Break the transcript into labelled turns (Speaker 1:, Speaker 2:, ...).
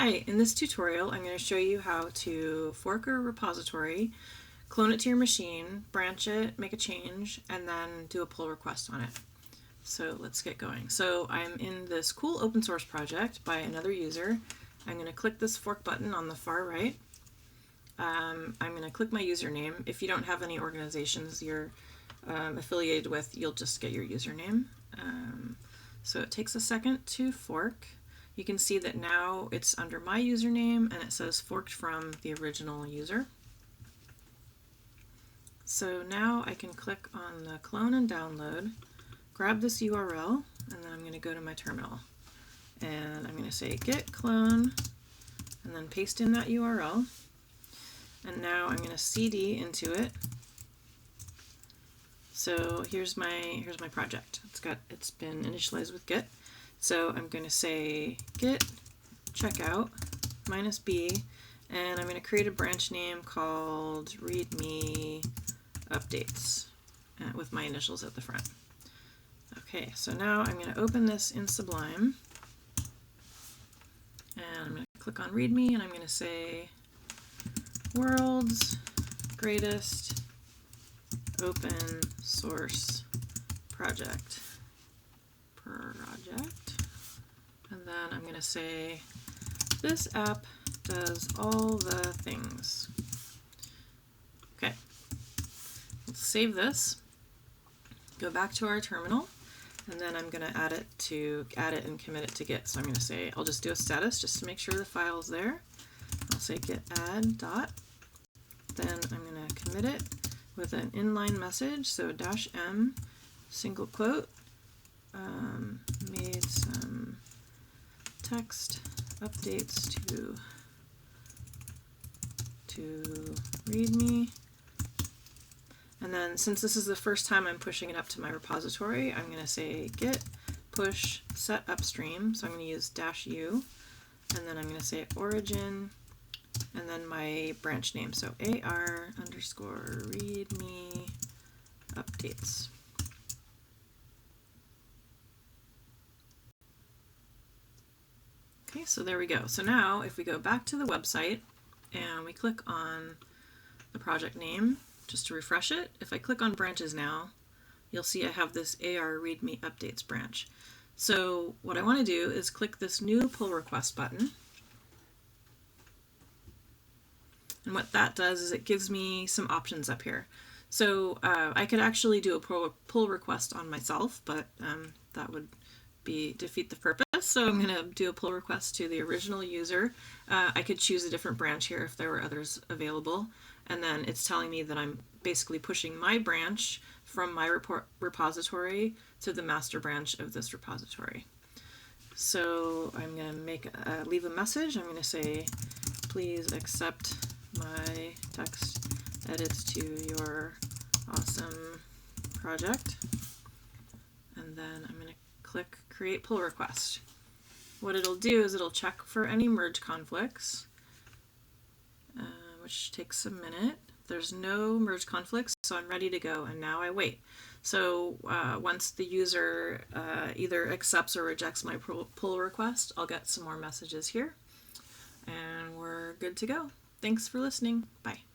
Speaker 1: Hi, in this tutorial I'm going to show you how to fork a repository, clone it to your machine, branch it, make a change, and then do a pull request on it. So let's get going. So I'm in this cool open source project by another user. I'm going to click this fork button on the far right. I'm going to click my username. If you don't have any organizations you're affiliated with, you'll just get your username. So it takes a second to fork. You can see that now it's under my username and it says forked from the original user. So now I can click on the clone and download, grab this URL, and then I'm going to go to my terminal. And I'm going to say git clone and then paste in that URL. And now I'm going to cd into it. So here's my project. It's been initialized with git. So I'm going to say git checkout -b, and I'm going to create a branch name called readme updates with my initials at the front. Okay, so now I'm going to open this in Sublime, and I'm going to click on readme, and I'm going to say world's greatest open source project. And then I'm going to say this app does all the things. Okay, let's save this, go back to our terminal, and then I'm going to add it and commit it to Git. So I'm going to say, I'll just do a status just to make sure the file's there. I'll say git add dot, then I'm going to commit it with an inline message, so -m single quote, made some text updates to readme. And then since this is the first time I'm pushing it up to my repository, I'm going to say git push set upstream. So I'm going to use -u, and then I'm going to say origin, and then my branch name. So AR_readme updates. Okay, so there we go. So now if we go back to the website and we click on the project name, just to refresh it, if I click on branches now, you'll see I have this AR readme updates branch. So what I want to do is click this new pull request button. And what that does is it gives me some options up here. So I could actually do a pull request on myself, but that would defeat the purpose. So I'm going to do a pull request to the original user. I could choose a different branch here if there were others available. And then it's telling me that I'm basically pushing my branch from my repository to the master branch of this repository. So I'm going to leave a message. I'm going to say, please accept my text edits to your awesome project. And then I'm going to click create pull request. What it'll do is it'll check for any merge conflicts, which takes a minute. There's no merge conflicts, so I'm ready to go, and now I wait. So once the user either accepts or rejects my pull request, I'll get some more messages here, and we're good to go. Thanks for listening. Bye.